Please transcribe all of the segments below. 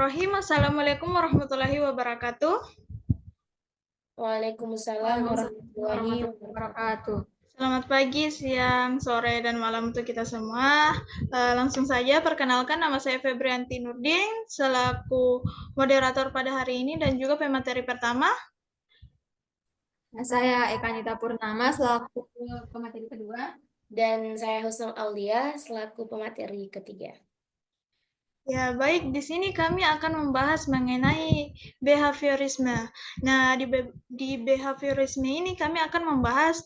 Bismillahirrahmanirrahim. Assalamualaikum warahmatullahi wabarakatuh. Waalaikumsalam warahmatullahi wabarakatuh. Selamat pagi, siang, sore, dan malam untuk kita semua. Langsung saja perkenalkan, nama saya Febrianti Nurdin selaku moderator pada hari ini dan juga pemateri pertama. Saya Eka Nita Purnama selaku pemateri kedua. Dan saya Husnul Aulia selaku pemateri ketiga. Ya, baik. Di sini kami akan membahas mengenai behaviorisme. Nah, di behaviorisme ini kami akan membahas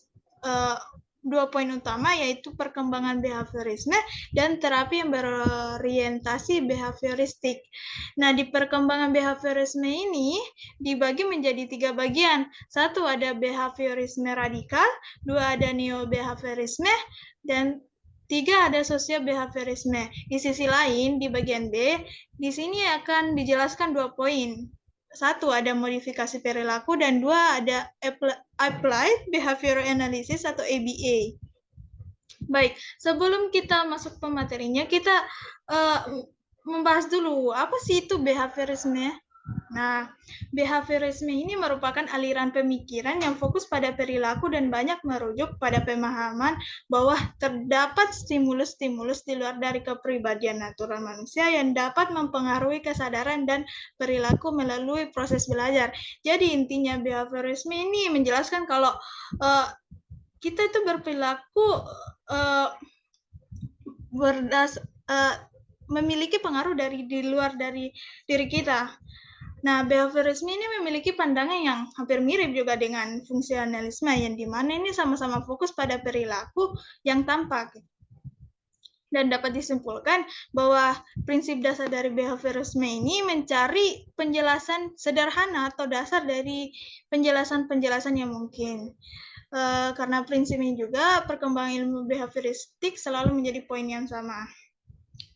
dua poin utama, yaitu perkembangan behaviorisme dan terapi yang berorientasi behavioristik. Nah, di perkembangan behaviorisme ini dibagi menjadi 3 bagian. Satu, ada behaviorisme radikal, 2, ada neo-behaviorisme, dan 3, ada sosio-behaviorisme. Di sisi lain, di bagian B, di sini akan dijelaskan 2 poin. 1, ada modifikasi perilaku, dan 2, ada Applied Behavioral Analysis atau ABA. Baik, sebelum kita masuk ke materinya, kita membahas dulu, apa sih itu behaviorisme? Nah, behaviorisme ini merupakan aliran pemikiran yang fokus pada perilaku dan banyak merujuk pada pemahaman bahwa terdapat stimulus-stimulus di luar dari kepribadian natural manusia yang dapat mempengaruhi kesadaran dan perilaku melalui proses belajar. Jadi intinya behaviorisme ini menjelaskan kalau kita itu berperilaku memiliki pengaruh dari di luar dari diri kita. Nah, behaviorisme ini memiliki pandangan yang hampir mirip juga dengan fungsionalisme, yang dimana ini sama-sama fokus pada perilaku yang tampak. Dan dapat disimpulkan bahwa prinsip dasar dari behaviorisme ini mencari penjelasan sederhana atau dasar dari penjelasan-penjelasan yang mungkin. Karena prinsip ini juga perkembangan ilmu behavioristik selalu menjadi poin yang sama.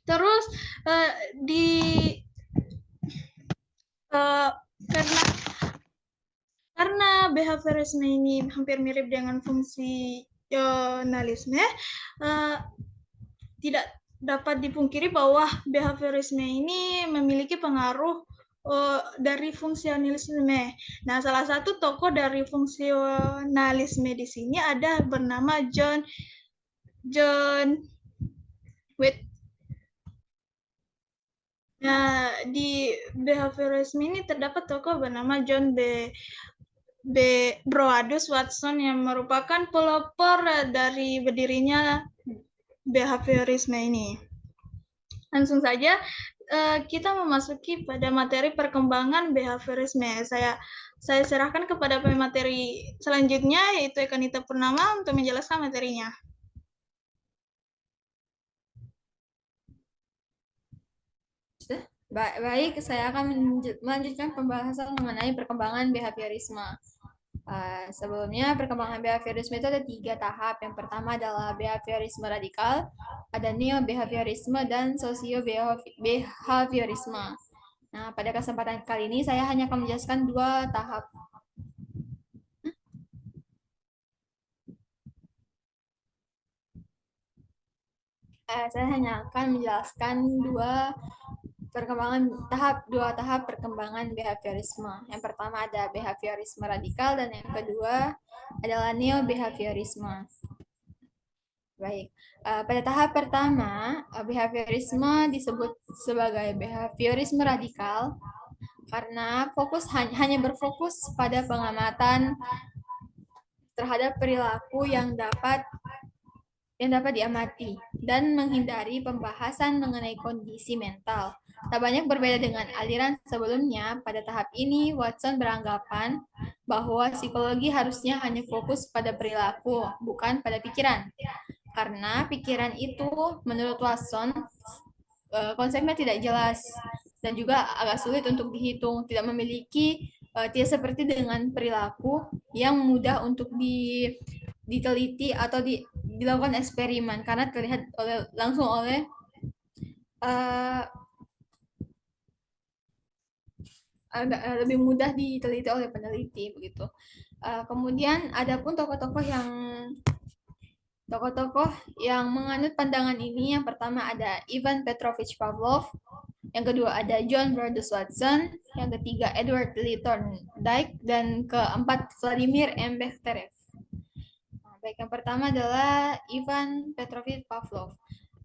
Terus karena behaviorisme ini hampir mirip dengan fungsionalisme, tidak dapat dipungkiri bahwa behaviorisme ini memiliki pengaruh dari fungsionalisme. Nah, salah satu tokoh dari fungsionalisme di sini ada bernama John Wait. Nah, di behaviorisme ini terdapat tokoh bernama John Broadus Watson yang merupakan pelopor dari berdirinya behaviorisme ini. Langsung saja kita memasuki pada materi perkembangan behaviorisme. Saya serahkan kepada pemateri selanjutnya, yaitu Eka Nita Purnama untuk menjelaskan materinya. Baik, saya akan melanjutkan pembahasan mengenai perkembangan behaviorisme. Sebelumnya, perkembangan behaviorisme itu ada 3 tahap. Yang pertama adalah behaviorisme radikal, ada neo-behaviorisme, dan sosio-behaviorisme. Nah, pada kesempatan kali ini saya hanya akan menjelaskan 2 tahap. Saya hanya akan menjelaskan dua tahap perkembangan behaviorisme. Yang pertama ada behaviorisme radikal dan yang kedua adalah neo-behaviorisme. Baik, pada tahap pertama, behaviorisme disebut sebagai behaviorisme radikal karena hanya berfokus pada pengamatan terhadap perilaku yang dapat diamati dan menghindari pembahasan mengenai kondisi mental. Tak banyak berbeda dengan aliran sebelumnya, pada tahap ini Watson beranggapan bahwa psikologi harusnya hanya fokus pada perilaku, bukan pada pikiran. Karena pikiran itu, menurut Watson, konsepnya tidak jelas dan juga agak sulit untuk dihitung, tidak seperti dengan perilaku yang mudah untuk diteliti atau dilakukan eksperimen karena terlihat langsung oleh lebih mudah diteliti oleh peneliti begitu. Kemudian adapun tokoh-tokoh yang menganut pandangan ini, yang pertama ada Ivan Petrovich Pavlov, Yang kedua ada John Brodus Watson, yang ketiga Edward Lee Thorndike, dan keempat Vladimir M. Bekhterev. Nah, baik, yang pertama adalah Ivan Petrovich Pavlov.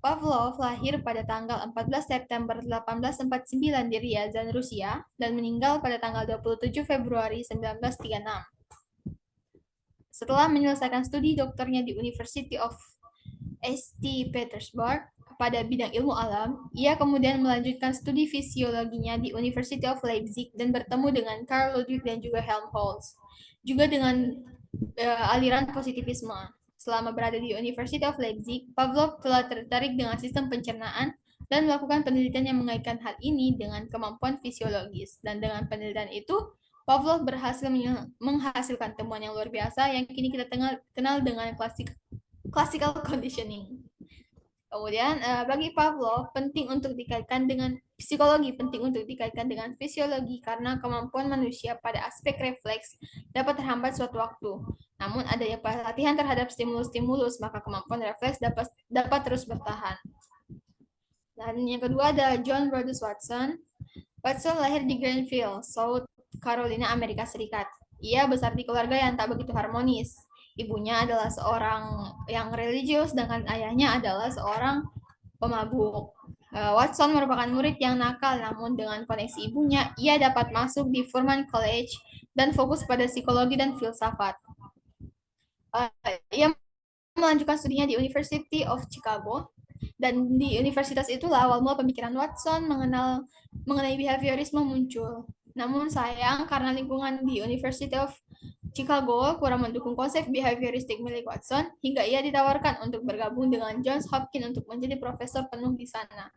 Pavlov lahir pada tanggal 14 September 1849 di Ryazan, Rusia, dan meninggal pada tanggal 27 Februari 1936. Setelah menyelesaikan studi dokternya di University of St. Petersburg pada bidang ilmu alam, ia kemudian melanjutkan studi fisiologinya di University of Leipzig dan bertemu dengan Carl Ludwig dan juga Helmholtz, juga dengan aliran positivisme. Selama berada di University of Leipzig, Pavlov telah tertarik dengan sistem pencernaan dan melakukan penelitian yang mengaitkan hal ini dengan kemampuan fisiologis. Dan dengan penelitian itu, Pavlov berhasil menghasilkan temuan yang luar biasa yang kini kita kenal dengan classical conditioning. Kemudian bagi Pavlov penting untuk dikaitkan dengan psikologi, penting untuk dikaitkan dengan fisiologi karena kemampuan manusia pada aspek refleks dapat terhambat suatu waktu. Namun adanya pelatihan terhadap stimulus-stimulus, maka kemampuan refleks dapat terus bertahan. Dan yang kedua ada John Brodus Watson. Watson lahir di Greenville, South Carolina, Amerika Serikat. Ia besar di keluarga yang tak begitu harmonis. Ibunya adalah seorang yang religius, sedangkan ayahnya adalah seorang pemabuk. Watson merupakan murid yang nakal, namun dengan koneksi ibunya, ia dapat masuk di Furman College dan fokus pada psikologi dan filsafat. Ia melanjutkan studinya di University of Chicago, dan di universitas itulah awal mula pemikiran Watson mengenai behaviorisme muncul. Namun sayang karena lingkungan di University of Chicago kurang mendukung konsep behavioristik milik Watson, hingga ia ditawarkan untuk bergabung dengan Johns Hopkins untuk menjadi profesor penuh di sana.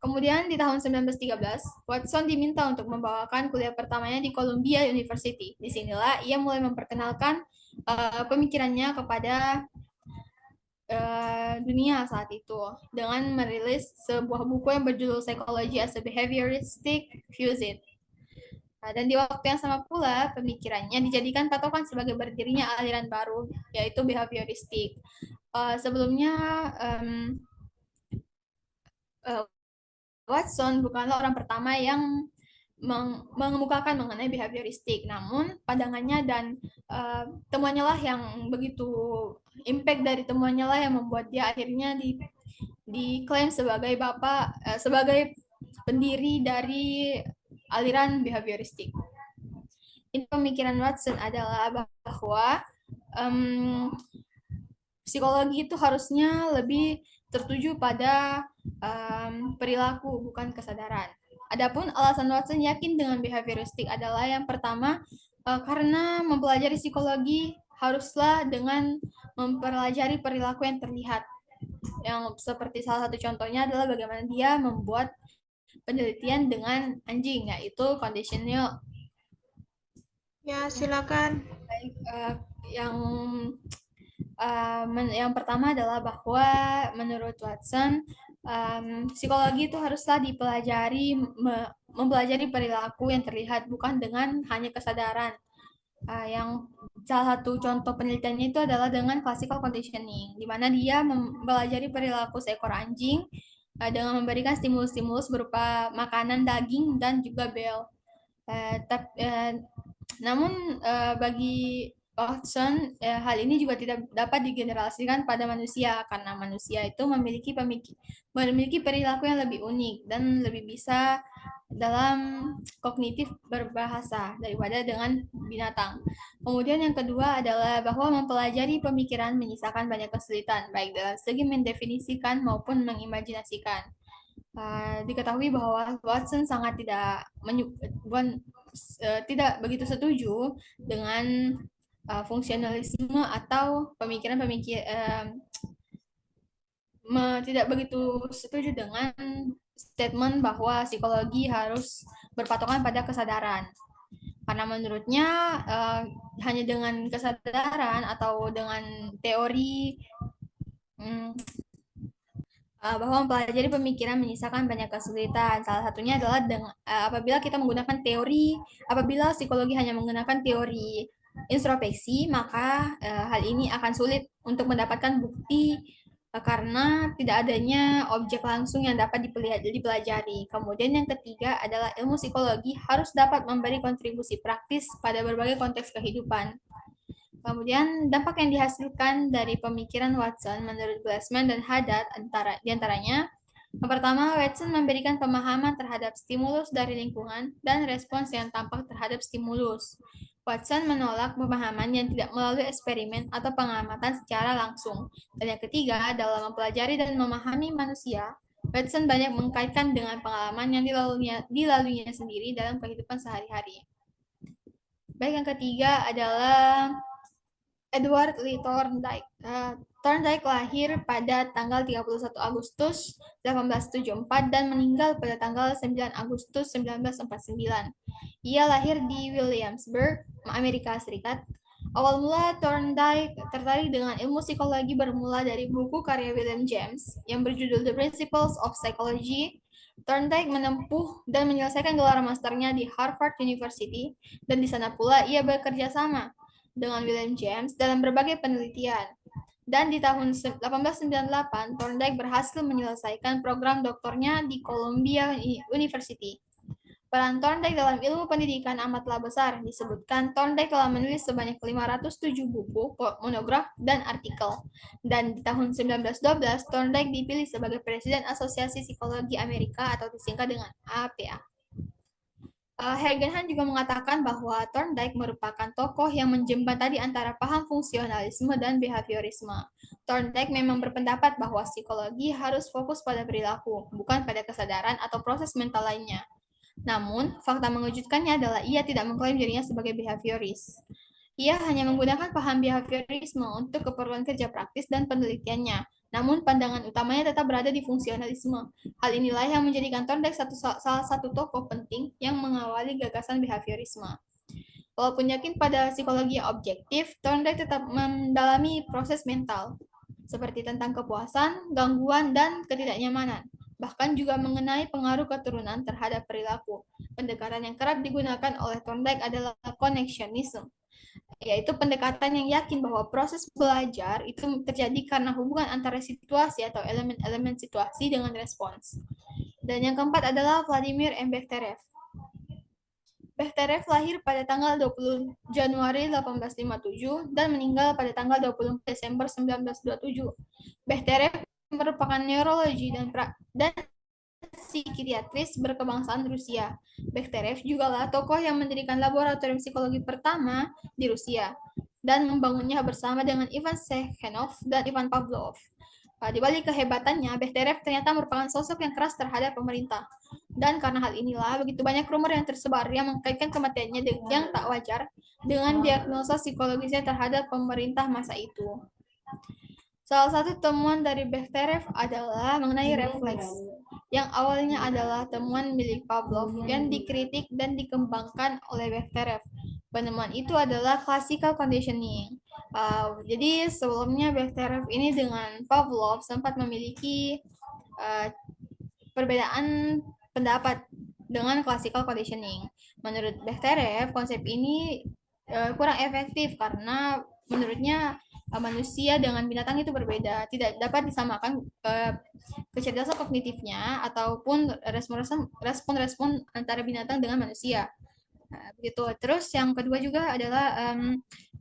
Kemudian di tahun 1913, Watson diminta untuk membawakan kuliah pertamanya di Columbia University. Disinilah ia mulai memperkenalkan pemikirannya kepada dunia saat itu dengan merilis sebuah buku yang berjudul Psychology as a Behavioristic Fusion. Dan di waktu yang sama pula, pemikirannya dijadikan patokan sebagai berdirinya aliran baru, yaitu behavioristik. Sebelumnya, Watson bukanlah orang pertama yang mengemukakan mengenai behavioristik, namun pandangannya dan temuannya lah yang begitu impact dari temuannya lah yang membuat dia akhirnya diklaim sebagai sebagai pendiri dari aliran behavioristik. Ini pemikiran Watson adalah bahwa psikologi itu harusnya lebih tertuju pada perilaku, bukan kesadaran. Adapun alasan Watson yakin dengan behavioristik adalah yang pertama, karena mempelajari psikologi haruslah dengan mempelajari perilaku yang terlihat. Yang seperti salah satu contohnya adalah bagaimana dia membuat penelitian dengan anjing, yaitu conditional. Ya, silakan. Baik, yang pertama adalah bahwa menurut Watson, psikologi itu haruslah dipelajari, mempelajari perilaku yang terlihat, bukan dengan hanya kesadaran. Yang salah satu contoh penelitiannya itu adalah dengan classical conditioning, di mana dia mempelajari perilaku seekor anjing dengan memberikan stimulus-stimulus berupa makanan, daging, dan juga bel. Namun bagi Watson, hal ini juga tidak dapat digeneralisasikan pada manusia karena manusia itu memiliki perilaku yang lebih unik dan lebih bisa dalam kognitif berbahasa daripada dengan binatang. Kemudian yang kedua adalah bahwa mempelajari pemikiran menyisakan banyak kesulitan, baik dalam segi mendefinisikan maupun mengimajinasikan. Diketahui bahwa Watson sangat tidak begitu setuju dengan fungsionalisme atau tidak begitu setuju dengan statement bahwa psikologi harus berpatokan pada kesadaran. Karena menurutnya hanya dengan kesadaran atau dengan teori bahwa mempelajari pemikiran menyisakan banyak kesulitan. Salah satunya adalah apabila kita menggunakan apabila psikologi hanya menggunakan teori introspeksi, maka hal ini akan sulit untuk mendapatkan bukti karena tidak adanya objek langsung yang dapat dipelajari. Kemudian yang ketiga adalah ilmu psikologi harus dapat memberi kontribusi praktis pada berbagai konteks kehidupan. Kemudian dampak yang dihasilkan dari pemikiran Watson menurut Glassman dan Haddad diantaranya yang pertama, Watson memberikan pemahaman terhadap stimulus dari lingkungan dan respons yang tampak terhadap stimulus. Watson menolak pemahaman yang tidak melalui eksperimen atau pengamatan secara langsung. Dan yang ketiga, dalam mempelajari dan memahami manusia, Watson banyak mengkaitkan dengan pengalaman yang dilaluinya sendiri dalam kehidupan sehari-hari. Baik, yang ketiga adalah Edward Lee Thorndike. Thorndike lahir pada tanggal 31 Agustus 1874 dan meninggal pada tanggal 9 Agustus 1949. Ia lahir di Williamsburg, Amerika Serikat. Awal mula Thorndike tertarik dengan ilmu psikologi bermula dari buku karya William James yang berjudul The Principles of Psychology. Thorndike menempuh dan menyelesaikan gelar masternya di Harvard University, dan di sana pula ia bekerja sama dengan William James dalam berbagai penelitian. Dan di tahun 1898, Thorndike berhasil menyelesaikan program doktornya di Columbia University. Peran Thorndike dalam ilmu pendidikan amatlah besar. Disebutkan Thorndike telah menulis sebanyak 507 buku, monograf, dan artikel. Dan di tahun 1912, Thorndike dipilih sebagai Presiden Asosiasi Psikologi Amerika atau disingkat dengan APA. Hergenhan juga mengatakan bahwa Thorndike merupakan tokoh yang menjembatani antara paham fungsionalisme dan behaviorisme. Thorndike memang berpendapat bahwa psikologi harus fokus pada perilaku, bukan pada kesadaran atau proses mental lainnya. Namun, fakta mengejutkannya adalah ia tidak mengklaim dirinya sebagai behavioris. Ia hanya menggunakan paham behaviorisme untuk keperluan kerja praktis dan penelitiannya. Namun, pandangan utamanya tetap berada di fungsionalisme. Hal inilah yang menjadikan Thorndike salah satu tokoh penting yang mengawali gagasan behaviorisme. Walaupun yakin pada psikologi yang objektif, Thorndike tetap mendalami proses mental, seperti tentang kepuasan, gangguan, dan ketidaknyamanan. Bahkan juga mengenai pengaruh keturunan terhadap perilaku. Pendekatan yang kerap digunakan oleh Thorndike adalah connectionism, yaitu pendekatan yang yakin bahwa proses belajar itu terjadi karena hubungan antara situasi atau elemen-elemen situasi dengan respons. Dan yang keempat adalah Vladimir M. Bekhterev. Bekhterev lahir pada tanggal 20 Januari 1857 dan meninggal pada tanggal 24 Desember 1927. Bekhterev merupakan neurologi dan psikiatris berkebangsaan Rusia. Bekhterev juga lah tokoh yang mendirikan laboratorium psikologi pertama di Rusia dan membangunnya bersama dengan Ivan Sekhenov dan Ivan Pavlov. Di balik kehebatannya, Bekhterev ternyata merupakan sosok yang keras terhadap pemerintah. Dan karena hal inilah, begitu banyak rumor yang tersebar yang mengkaitkan kematiannya yang tak wajar dengan diagnosa psikologisnya terhadap pemerintah masa itu. Salah satu temuan dari Bekhterev adalah mengenai refleks, yang awalnya adalah temuan milik Pavlov yang dikritik dan dikembangkan oleh Bekhterev. Penemuan itu adalah classical conditioning. Jadi sebelumnya Bekhterev ini dengan Pavlov sempat memiliki perbedaan pendapat dengan classical conditioning. Menurut Bekhterev, konsep ini kurang efektif karena menurutnya manusia dengan binatang itu berbeda, tidak dapat disamakan kecerdasan kognitifnya ataupun respon-respon antara binatang dengan manusia. Begitu. Terus yang kedua juga adalah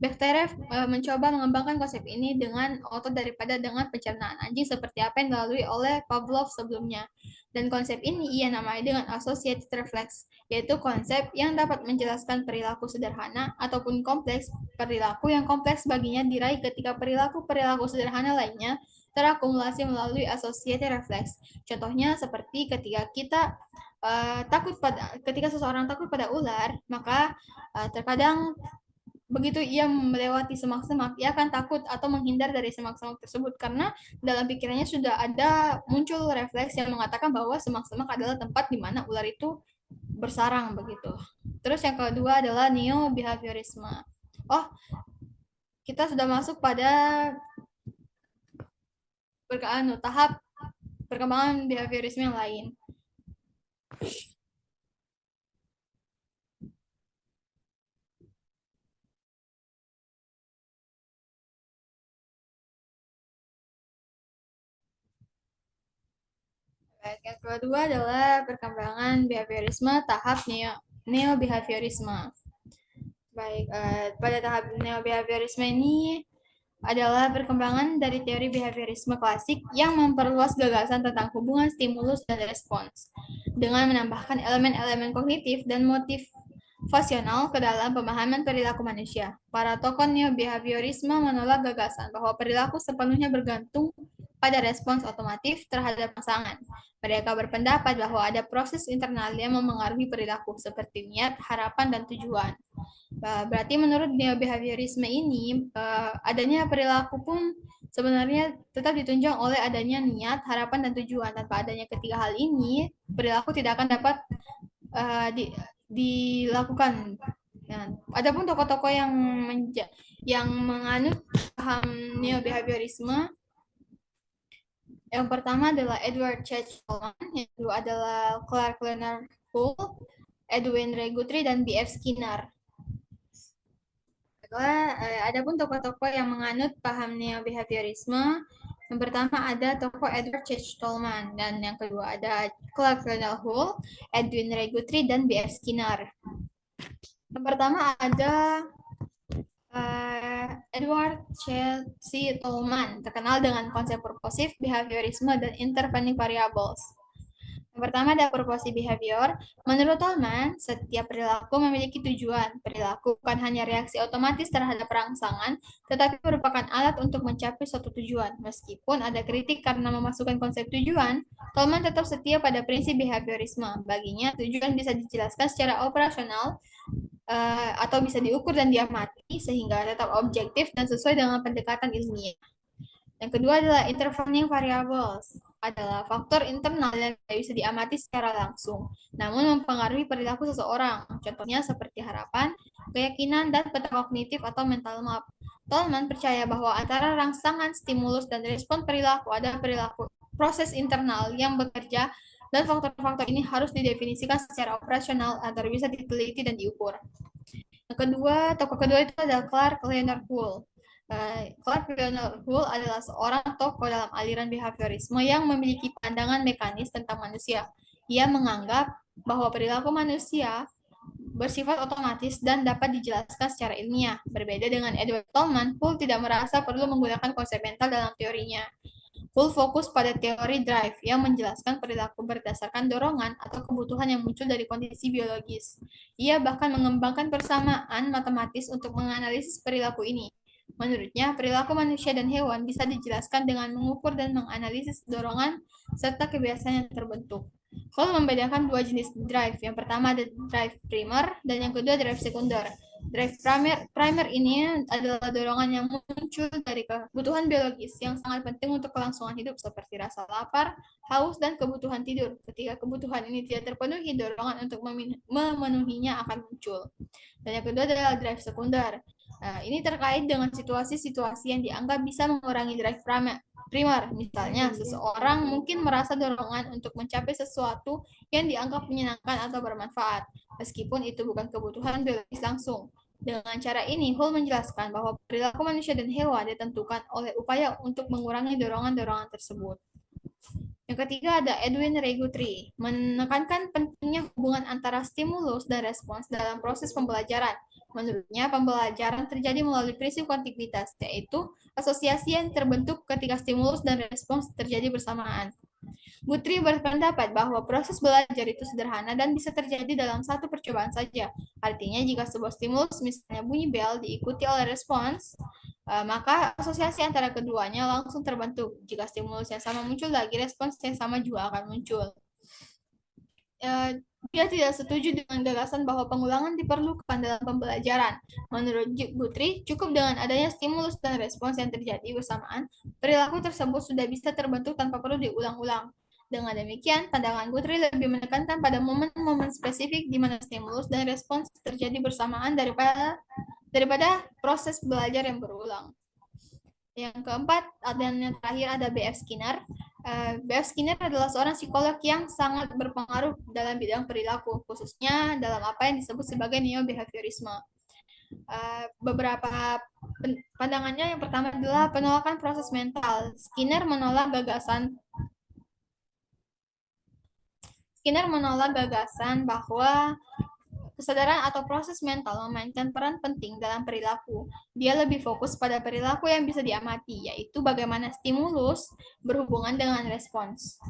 Bekhterev mencoba mengembangkan konsep ini dengan otot daripada dengan pencernaan anjing seperti apa yang dilalui oleh Pavlov sebelumnya. Dan konsep ini ia namai dengan associated reflex, yaitu konsep yang dapat menjelaskan perilaku sederhana ataupun kompleks. Perilaku yang kompleks baginya diraih ketika perilaku-perilaku sederhana lainnya terakumulasi melalui associated reflex. Contohnya seperti ketika kita ketika seseorang takut pada ular, maka terkadang begitu ia melewati semak-semak, ia akan takut atau menghindar dari semak-semak tersebut karena dalam pikirannya sudah ada muncul refleks yang mengatakan bahwa semak-semak adalah tempat di mana ular itu bersarang begitu. Terus yang kedua adalah neo-behaviorisme. Oh, kita sudah masuk pada tahap perkembangan behaviorisme yang lain. Yang kedua adalah perkembangan behaviorisme tahap neo-behaviorisme. Baik, pada tahap neo-behaviorisme ini adalah perkembangan dari teori behaviorisme klasik yang memperluas gagasan tentang hubungan stimulus dan respons dengan menambahkan elemen-elemen kognitif dan motivasional ke dalam pemahaman perilaku manusia. Para tokoh neo-behaviorisme menolak gagasan bahwa perilaku sepenuhnya bergantung pada respons otomatis terhadap pasangan. Mereka berpendapat bahwa ada proses internal yang memengaruhi perilaku seperti niat, harapan, dan tujuan. Berarti menurut neo-behaviorisme ini, adanya perilaku pun sebenarnya tetap ditunjang oleh adanya niat, harapan, dan tujuan. Tanpa adanya ketiga hal ini, perilaku tidak akan dapat dilakukan. Ya. Adapun tokoh-tokoh yang menganut paham neo-behaviorisme, yang pertama adalah Edward Church Coleman, yang kedua adalah Clark Leonard Hull, Edwin Ray Guthrie, dan B.F. Skinner. Adapun tokoh-tokoh yang menganut paham neo-behaviorisme, yang pertama ada tokoh Edward Church Coleman, dan yang kedua ada Clark Leonard Hull, Edwin Ray Guthrie, dan B.F. Skinner. Yang pertama ada Edward C. Tolman, terkenal dengan konsep purposive behaviorisme dan intervening variables. Yang pertama ada purposive behavior. Menurut Tolman, setiap perilaku memiliki tujuan. Perilaku bukan hanya reaksi otomatis terhadap rangsangan, tetapi merupakan alat untuk mencapai suatu tujuan. Meskipun ada kritik karena memasukkan konsep tujuan, Tolman tetap setia pada prinsip behaviorisme. Baginya, tujuan bisa dijelaskan secara operasional atau bisa diukur dan diamati sehingga tetap objektif dan sesuai dengan pendekatan ilmiah. Yang kedua adalah intervening variables, adalah faktor internal yang tidak bisa diamati secara langsung, namun mempengaruhi perilaku seseorang. Contohnya seperti harapan, keyakinan, dan peta kognitif atau mental map. Tolman percaya bahwa antara rangsangan, stimulus, dan respon perilaku ada perilaku proses internal yang bekerja, dan faktor-faktor ini harus didefinisikan secara operasional agar bisa diteliti dan diukur. Yang kedua, tokoh kedua itu adalah Clark Leonard Hull. Clark Leonard Hull adalah seorang tokoh dalam aliran behaviorisme yang memiliki pandangan mekanis tentang manusia. Ia menganggap bahwa perilaku manusia bersifat otomatis dan dapat dijelaskan secara ilmiah. Berbeda dengan Edward Tolman, Hull tidak merasa perlu menggunakan konsep mental dalam teorinya. Hull fokus pada teori drive yang menjelaskan perilaku berdasarkan dorongan atau kebutuhan yang muncul dari kondisi biologis. Ia bahkan mengembangkan persamaan matematis untuk menganalisis perilaku ini. Menurutnya, perilaku manusia dan hewan bisa dijelaskan dengan mengukur dan menganalisis dorongan serta kebiasaan yang terbentuk. Hull membedakan dua jenis drive. Yang pertama ada drive primer dan yang kedua drive sekunder. Drive primer ini adalah dorongan yang muncul dari kebutuhan biologis yang sangat penting untuk kelangsungan hidup seperti rasa lapar, haus, dan kebutuhan tidur. Ketika kebutuhan ini tidak terpenuhi, dorongan untuk memenuhinya akan muncul. Dan yang kedua adalah drive sekunder. Ini terkait dengan situasi-situasi yang dianggap bisa mengurangi drive primer. Misalnya, seseorang mungkin merasa dorongan untuk mencapai sesuatu yang dianggap menyenangkan atau bermanfaat, meskipun itu bukan kebutuhan biologis langsung. Dengan cara ini, Hull menjelaskan bahwa perilaku manusia dan hewan ditentukan oleh upaya untuk mengurangi dorongan-dorongan tersebut. Yang ketiga ada Edwin Ray Guthrie, menekankan pentingnya hubungan antara stimulus dan respons dalam proses pembelajaran. Menurutnya, pembelajaran terjadi melalui prinsip kontiguitas, yaitu asosiasi yang terbentuk ketika stimulus dan respons terjadi bersamaan. Guthrie berpendapat bahwa proses belajar itu sederhana dan bisa terjadi dalam satu percobaan saja. Artinya, jika sebuah stimulus, misalnya bunyi bel, diikuti oleh respons, maka asosiasi antara keduanya langsung terbentuk. Jika stimulus yang sama muncul lagi, respons yang sama juga akan muncul. Dia tidak setuju dengan gagasan bahwa pengulangan diperlukan dalam pembelajaran. Menurut Guthrie, cukup dengan adanya stimulus dan respons yang terjadi bersamaan, perilaku tersebut sudah bisa terbentuk tanpa perlu diulang-ulang. Dengan demikian, pandangan Guthrie lebih menekankan pada momen-momen spesifik di mana stimulus dan respons terjadi bersamaan daripada proses belajar yang berulang. Yang keempat, dan yang terakhir ada B.F. Skinner. B.F. Skinner adalah seorang psikolog yang sangat berpengaruh dalam bidang perilaku, khususnya dalam apa yang disebut sebagai neo-behaviorisme. Beberapa pandangannya, yang pertama adalah penolakan proses mental. Skinner menolak gagasan Skinner menolak gagasan bahwa kesadaran atau proses mental memainkan peran penting dalam perilaku. Dia lebih fokus pada perilaku yang bisa diamati, yaitu bagaimana stimulus berhubungan dengan respons.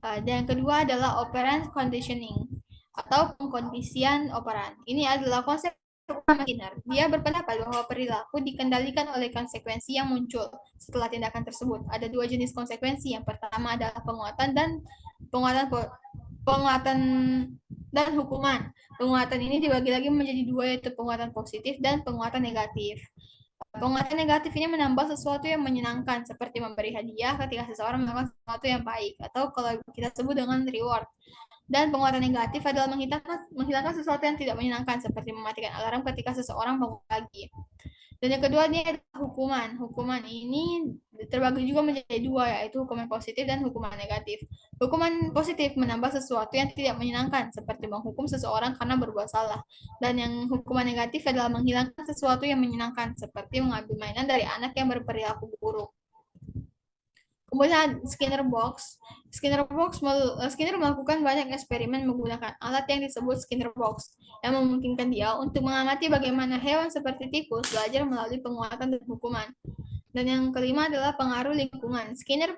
Dan yang kedua adalah operant conditioning atau pengkondisian operan. Ini adalah konsep utama Skinner. Dia berpendapat bahwa perilaku dikendalikan oleh konsekuensi yang muncul setelah tindakan tersebut. Ada dua jenis konsekuensi. Yang pertama adalah penguatan penguatan dan hukuman. Penguatan ini dibagi lagi menjadi dua, yaitu penguatan positif dan penguatan negatif. Penguatan negatif ini menambah sesuatu yang menyenangkan, seperti memberi hadiah ketika seseorang melakukan sesuatu yang baik, atau kalau kita sebut dengan reward. Dan penguatan negatif adalah menghilangkan sesuatu yang tidak menyenangkan, seperti mematikan alarm ketika seseorang bangun pagi. Dan yang kedua ini adalah hukuman. Hukuman ini terbagi juga menjadi dua, yaitu hukuman positif dan hukuman negatif. Hukuman positif menambah sesuatu yang tidak menyenangkan, seperti menghukum seseorang karena berbuat salah. Dan yang hukuman negatif adalah menghilangkan sesuatu yang menyenangkan, seperti mengambil mainan dari anak yang berperilaku buruk. Kemudian Skinner melakukan banyak eksperimen menggunakan alat yang disebut Skinner Box yang memungkinkan dia untuk mengamati bagaimana hewan seperti tikus belajar melalui penguatan dan hukuman. Dan yang kelima adalah pengaruh lingkungan. Yang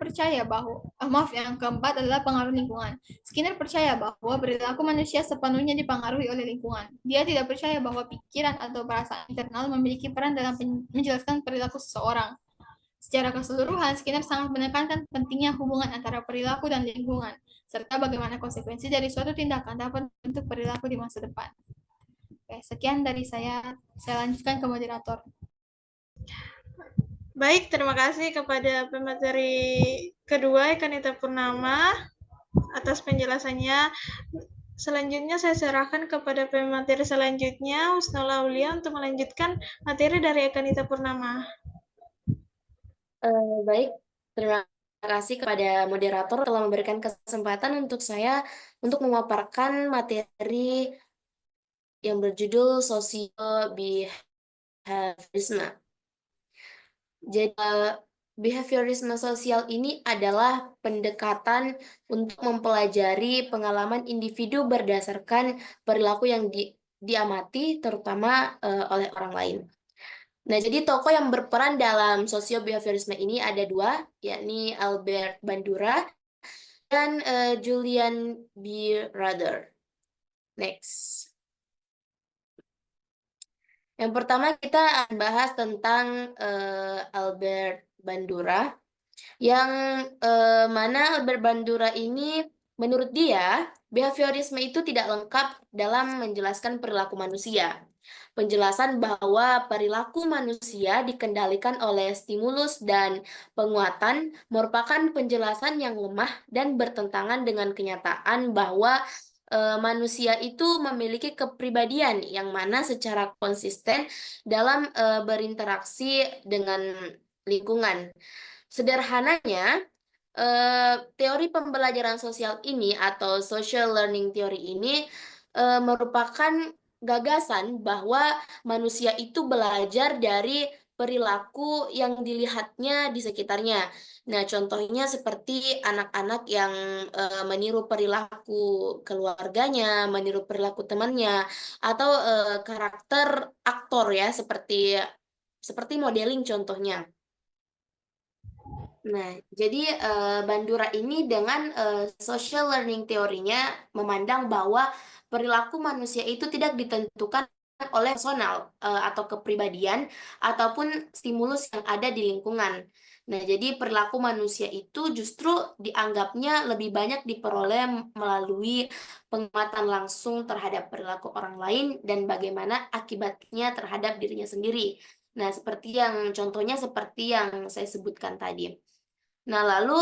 keempat adalah pengaruh lingkungan. Skinner percaya bahwa perilaku manusia sepenuhnya dipengaruhi oleh lingkungan. Dia tidak percaya bahwa pikiran atau perasaan internal memiliki peran dalam menjelaskan perilaku seseorang. Secara keseluruhan, Skinner sangat menekankan pentingnya hubungan antara perilaku dan lingkungan, serta bagaimana konsekuensi dari suatu tindakan dapat membentuk perilaku di masa depan. Oke, sekian dari saya. Saya lanjutkan ke moderator. Baik, terima kasih kepada pemateri kedua, Ekanita Purnama, atas penjelasannya. Selanjutnya saya serahkan kepada pemateri selanjutnya, Husnul Aulia, untuk melanjutkan materi dari Ekanita Purnama. Baik, terima kasih kepada moderator telah memberikan kesempatan untuk saya untuk memaparkan materi yang berjudul Sosial Behaviorisme. Jadi, behaviorisme sosial ini adalah pendekatan untuk mempelajari pengalaman individu berdasarkan perilaku yang diamati, terutama oleh orang lain. Nah, jadi tokoh yang berperan dalam sosio-behaviorisme ini ada dua, yakni Albert Bandura dan Julian B. Ruther. Next. Yang pertama kita akan bahas tentang Albert Bandura, yang mana Albert Bandura ini menurut dia behaviorisme itu tidak lengkap dalam menjelaskan perilaku manusia. Penjelasan bahwa perilaku manusia dikendalikan oleh stimulus dan penguatan merupakan penjelasan yang lemah dan bertentangan dengan kenyataan bahwa manusia itu memiliki kepribadian yang mana secara konsisten dalam berinteraksi dengan lingkungan. Sederhananya, teori pembelajaran sosial ini atau social learning theory ini merupakan gagasan bahwa manusia itu belajar dari perilaku yang dilihatnya di sekitarnya. Nah, contohnya seperti anak-anak yang meniru perilaku keluarganya, meniru perilaku temannya, atau karakter aktor ya, seperti modeling contohnya. Nah, jadi Bandura ini dengan social learning teorinya memandang bahwa perilaku manusia itu tidak ditentukan oleh personal atau kepribadian ataupun stimulus yang ada di lingkungan. Nah, jadi perilaku manusia itu justru dianggapnya lebih banyak diperoleh melalui pengamatan langsung terhadap perilaku orang lain dan bagaimana akibatnya terhadap dirinya sendiri. Nah, contohnya seperti yang saya sebutkan tadi. Nah, lalu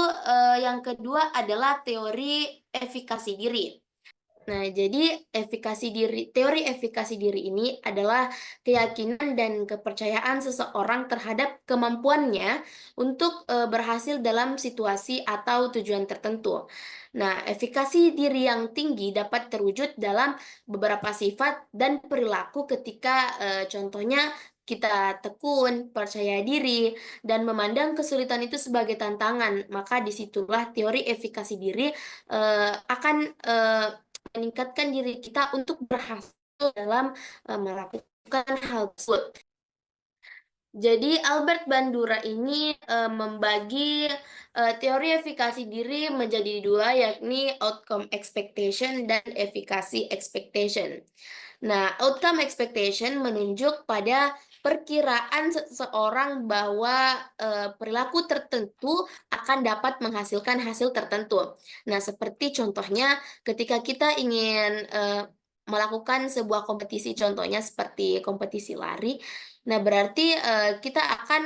yang kedua adalah teori efikasi diri. Nah, jadi teori efikasi diri ini adalah keyakinan dan kepercayaan seseorang terhadap kemampuannya untuk berhasil dalam situasi atau tujuan tertentu. Nah, efikasi diri yang tinggi dapat terwujud dalam beberapa sifat dan perilaku ketika contohnya kita tekun, percaya diri, dan memandang kesulitan itu sebagai tantangan, maka disitulah teori efikasi diri akan meningkatkan diri kita untuk berhasil dalam melakukan hal tersebut. Jadi Albert Bandura ini membagi teori efikasi diri menjadi dua, yakni outcome expectation dan efikasi expectation. Nah, outcome expectation menunjuk pada perkiraan seseorang bahwa perilaku tertentu akan dapat menghasilkan hasil tertentu. Nah, seperti contohnya ketika kita ingin melakukan sebuah kompetisi, contohnya seperti kompetisi lari. Nah, berarti kita akan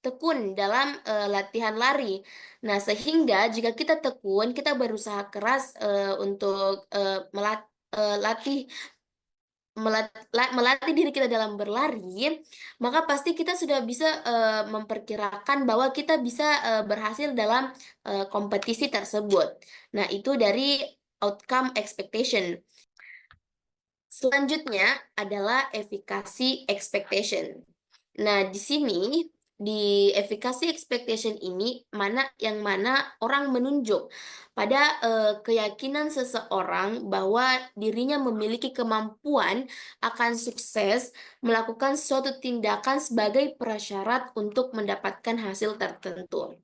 tekun dalam latihan lari. Nah, sehingga jika kita tekun, kita berusaha keras untuk melatih diri kita dalam berlari, maka pasti kita sudah bisa memperkirakan bahwa kita bisa berhasil dalam kompetisi tersebut. Nah, itu dari outcome expectation. Selanjutnya adalah efikasi expectation. Nah, di sini di efikasi expectation ini mana orang menunjuk pada keyakinan seseorang bahwa dirinya memiliki kemampuan akan sukses melakukan suatu tindakan sebagai prasyarat untuk mendapatkan hasil tertentu.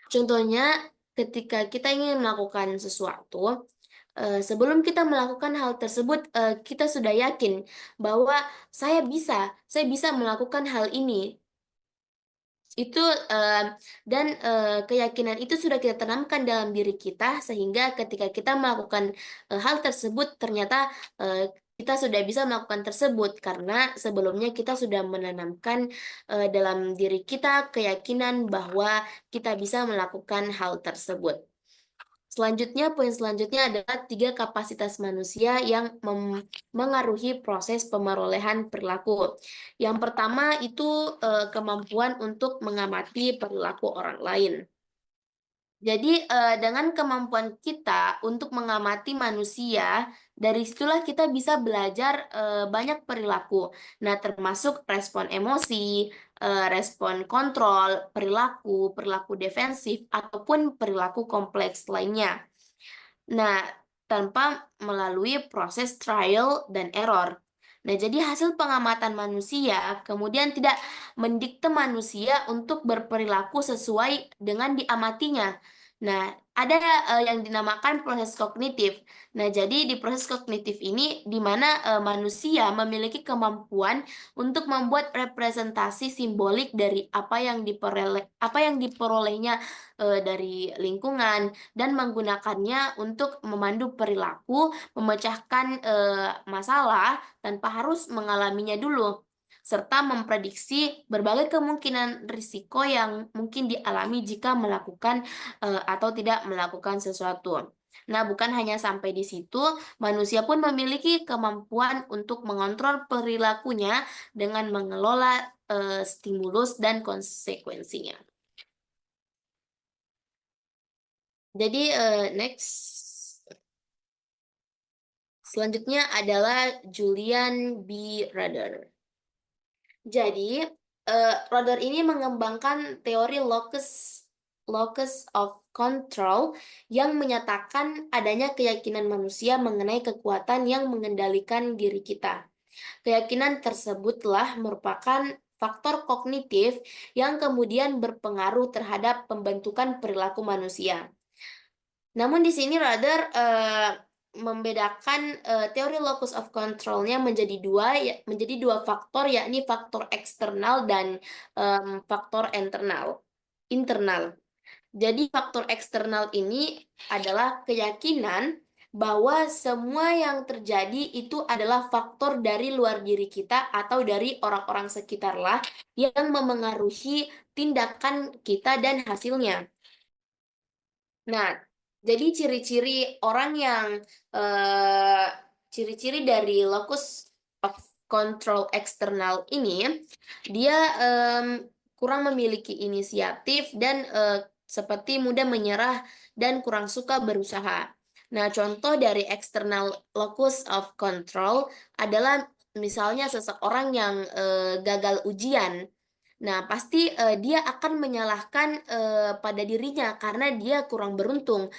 Contohnya, ketika kita ingin melakukan sesuatu, sebelum kita melakukan hal tersebut, kita sudah yakin bahwa saya bisa melakukan hal ini. Itu dan keyakinan itu sudah kita tanamkan dalam diri kita sehingga ketika kita melakukan hal tersebut ternyata kita sudah bisa melakukan tersebut karena sebelumnya kita sudah menanamkan dalam diri kita keyakinan bahwa kita bisa melakukan hal tersebut. Selanjutnya, poin selanjutnya adalah 3 kapasitas manusia yang mengaruhi proses pemerolehan perilaku. Yang pertama itu kemampuan untuk mengamati perilaku orang lain. Jadi dengan kemampuan kita untuk mengamati manusia, dari situlah kita bisa belajar banyak perilaku. Nah, termasuk respon emosi, respon kontrol, perilaku defensif, ataupun perilaku kompleks lainnya. Nah, tanpa melalui proses trial dan error. Nah, jadi hasil pengamatan manusia kemudian tidak mendikte manusia untuk berperilaku sesuai dengan diamatinya. Nah, ada yang dinamakan proses kognitif. Nah, jadi di proses kognitif ini di mana manusia memiliki kemampuan untuk membuat representasi simbolik dari apa yang diperolehnya dari lingkungan dan menggunakannya untuk memandu perilaku, memecahkan masalah tanpa harus mengalaminya dulu, serta memprediksi berbagai kemungkinan risiko yang mungkin dialami jika melakukan atau tidak melakukan sesuatu. Nah, bukan hanya sampai di situ, manusia pun memiliki kemampuan untuk mengontrol perilakunya dengan mengelola stimulus dan konsekuensinya. Jadi next, selanjutnya adalah Julian B. Rader. Jadi Rader ini mengembangkan teori locus of control yang menyatakan adanya keyakinan manusia mengenai kekuatan yang mengendalikan diri kita. Keyakinan tersebutlah merupakan faktor kognitif yang kemudian berpengaruh terhadap pembentukan perilaku manusia. Namun di sini Rader membedakan teori locus of control-nya menjadi dua faktor, yakni faktor eksternal dan faktor internal. Jadi faktor eksternal ini adalah keyakinan bahwa semua yang terjadi itu adalah faktor dari luar diri kita atau dari orang-orang sekitarlah yang memengaruhi tindakan kita dan hasilnya. Nah, jadi ciri-ciri orang yang ciri-ciri dari locus of control eksternal ini, dia kurang memiliki inisiatif dan seperti mudah menyerah dan kurang suka berusaha. Nah, contoh dari external locus of control adalah misalnya seseorang yang gagal ujian. Nah, pasti dia akan menyalahkan pada dirinya karena dia kurang beruntung.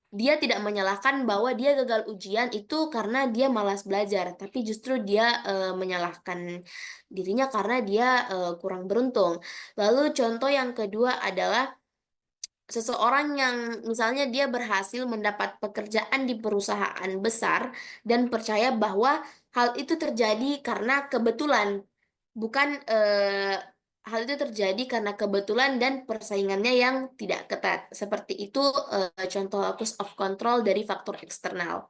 Dia tidak menyalahkan bahwa dia gagal ujian itu karena dia malas belajar, tapi justru dia menyalahkan dirinya karena dia kurang beruntung. Lalu contoh yang kedua adalah seseorang yang misalnya dia berhasil mendapat pekerjaan di perusahaan besar dan percaya bahwa hal itu terjadi karena kebetulan, bukan hal itu terjadi karena kebetulan dan persaingannya yang tidak ketat. Seperti itu contoh locus of control dari faktor eksternal.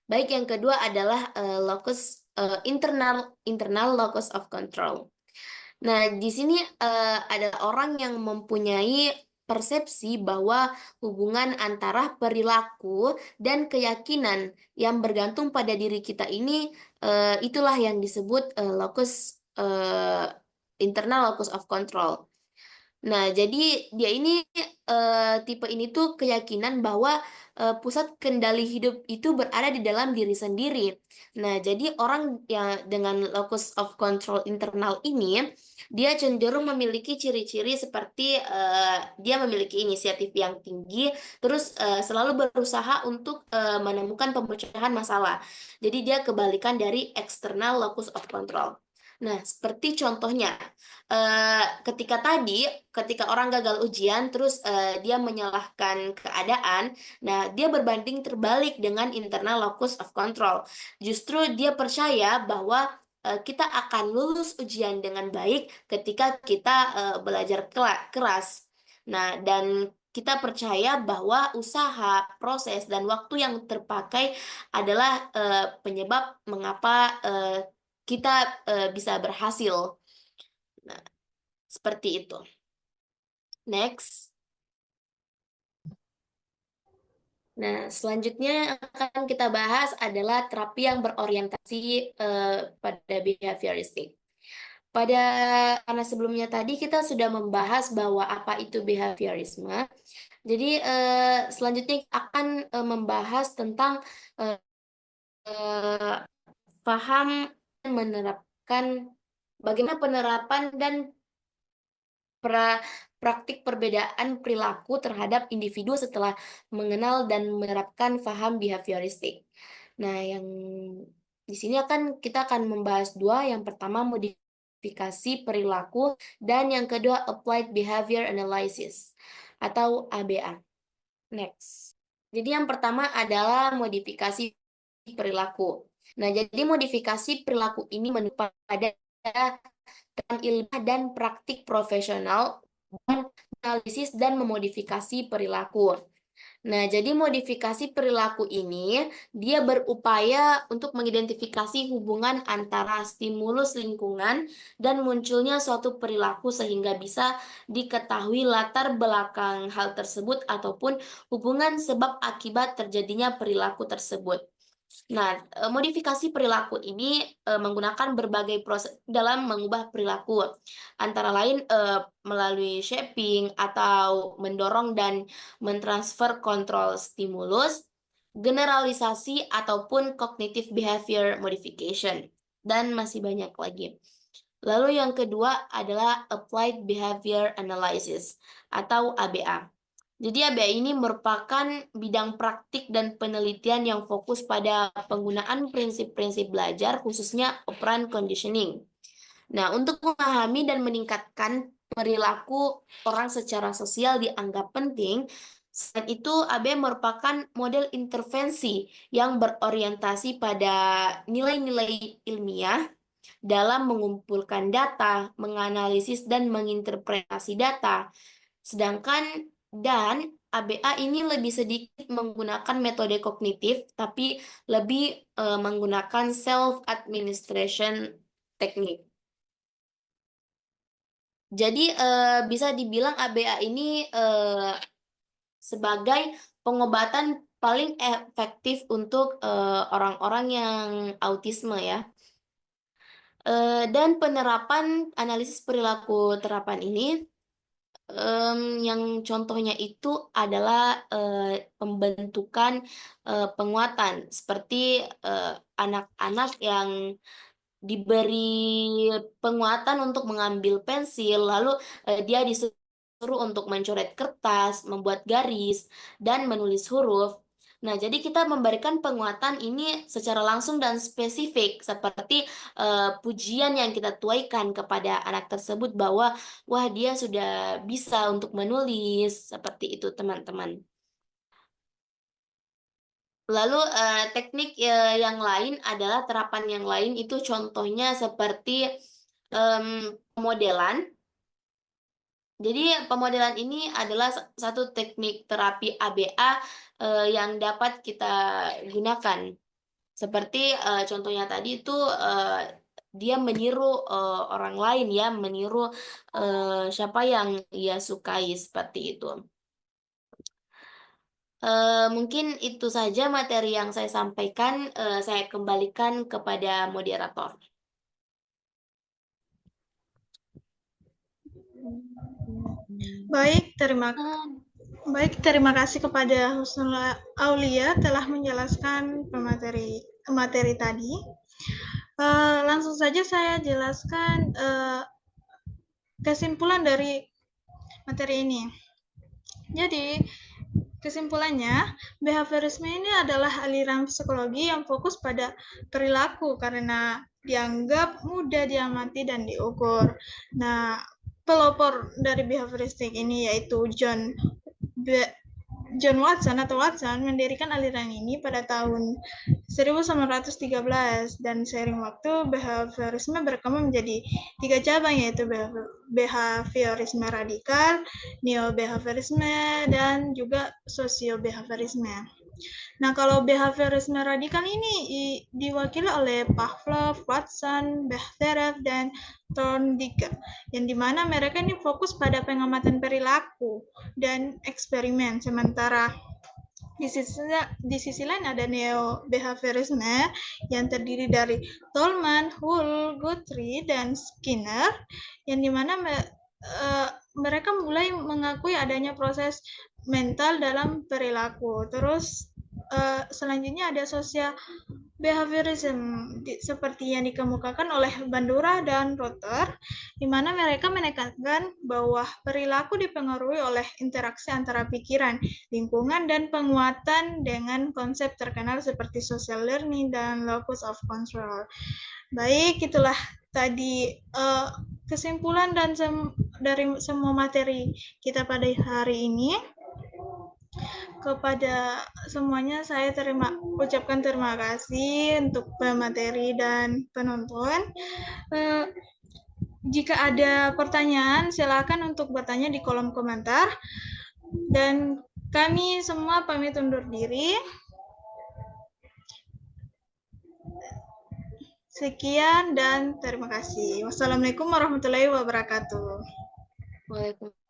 Baik, yang kedua adalah locus internal internal locus of control. Nah, di sini ada orang yang mempunyai persepsi bahwa hubungan antara perilaku dan keyakinan yang bergantung pada diri kita ini itulah yang disebut locus internal locus of control. Nah, jadi dia ini tipe ini tuh keyakinan bahwa pusat kendali hidup itu berada di dalam diri sendiri. Nah, jadi orang yang dengan locus of control internal ini, dia cenderung memiliki ciri-ciri seperti dia memiliki inisiatif yang tinggi, terus selalu berusaha untuk menemukan pemecahan masalah. Jadi dia kebalikan dari external locus of control. Nah, seperti contohnya, ketika orang gagal ujian, terus dia menyalahkan keadaan, nah dia berbanding terbalik dengan internal locus of control. Justru dia percaya bahwa kita akan lulus ujian dengan baik ketika kita belajar keras. Nah, dan kita percaya bahwa usaha, proses, dan waktu yang terpakai adalah penyebab mengapa kita bisa berhasil. Nah, seperti itu. Next. Nah, selanjutnya yang akan kita bahas adalah terapi yang berorientasi pada behavioristik. Karena sebelumnya tadi kita sudah membahas bahwa apa itu behaviorisme. Jadi selanjutnya akan membahas tentang eh, paham dan menerapkan bagaimana penerapan dan praktik perbedaan perilaku terhadap individu setelah mengenal dan menerapkan paham behavioristik. Nah, yang di sini kita akan membahas dua. Yang pertama modifikasi perilaku dan yang kedua applied behavior analysis atau ABA. Next. Jadi yang pertama adalah modifikasi perilaku. Nah, jadi modifikasi perilaku ini menurut pada ilmiah dan praktik profesional dan analisis dan memodifikasi perilaku. Nah, jadi modifikasi perilaku ini dia berupaya untuk mengidentifikasi hubungan antara stimulus lingkungan dan munculnya suatu perilaku sehingga bisa diketahui latar belakang hal tersebut ataupun hubungan sebab akibat terjadinya perilaku tersebut. Nah, modifikasi perilaku ini menggunakan berbagai proses dalam mengubah perilaku, antara lain melalui shaping atau mendorong dan mentransfer kontrol stimulus, generalisasi ataupun cognitive behavior modification, dan masih banyak lagi. Lalu yang kedua adalah applied behavior analysis atau ABA. Jadi ABA ini merupakan bidang praktik dan penelitian yang fokus pada penggunaan prinsip-prinsip belajar, khususnya operant conditioning. Nah, untuk memahami dan meningkatkan perilaku orang secara sosial dianggap penting. Selain itu, ABA merupakan model intervensi yang berorientasi pada nilai-nilai ilmiah dalam mengumpulkan data, menganalisis, dan menginterpretasi data. Sedangkan ABA ini lebih sedikit menggunakan metode kognitif, tapi lebih menggunakan self-administration teknik. Jadi bisa dibilang ABA ini sebagai pengobatan paling efektif untuk orang-orang yang autisme ya. Dan penerapan analisis perilaku terapan ini Yang contohnya itu adalah pembentukan penguatan seperti anak-anak yang diberi penguatan untuk mengambil pensil, lalu dia disuruh untuk mencoret kertas, membuat garis, dan menulis huruf. Nah, jadi kita memberikan penguatan ini secara langsung dan spesifik, seperti pujian yang kita tuaikan kepada anak tersebut bahwa, wah, dia sudah bisa untuk menulis, seperti itu, teman-teman. Lalu teknik yang lain adalah terapan yang lain itu contohnya seperti pemodelan. Jadi pemodelan ini adalah satu teknik terapi ABA yang dapat kita gunakan. Seperti contohnya tadi itu dia meniru orang lain ya, meniru siapa yang ia sukai seperti itu. Mungkin itu saja materi yang saya sampaikan. Saya kembalikan kepada moderator. Baik, terima kasih kepada Husnul Aulia telah menjelaskan materi tadi. Langsung saja saya jelaskan kesimpulan dari materi ini. Jadi, kesimpulannya, behaviorisme ini adalah aliran psikologi yang fokus pada perilaku karena dianggap mudah diamati dan diukur. Nah, pelopor dari behavioristik ini yaitu John Watson mendirikan aliran ini pada tahun 1913 dan seiring waktu behaviorisme berkembang menjadi 3 cabang yaitu behaviorisme radikal, neo-behaviorisme, dan juga sosio-behaviorisme. Nah, kalau behaviorisme radikal ini diwakili oleh Pavlov, Watson, Bechterew, dan Thorndike, yang dimana mereka ini fokus pada pengamatan perilaku dan eksperimen. Sementara di sisi lain ada neo-behaviorisme yang terdiri dari Tolman, Hull, Guthrie, dan Skinner, yang dimana mereka mulai mengakui adanya proses mental dalam perilaku. Terus selanjutnya ada social behaviorism seperti yang dikemukakan oleh Bandura dan Rotter, di mana mereka menekankan bahwa perilaku dipengaruhi oleh interaksi antara pikiran, lingkungan, dan penguatan dengan konsep terkenal seperti social learning dan locus of control. Baik, itulah tadi kesimpulan dan dari semua materi kita pada hari ini. Kepada semuanya saya ucapkan terima kasih untuk pemateri dan penonton. Jika ada pertanyaan, silakan untuk bertanya di kolom komentar. Dan kami semua pamit undur diri. Sekian dan terima kasih. Wassalamualaikum warahmatullahi wabarakatuh. Waalaikumsalam.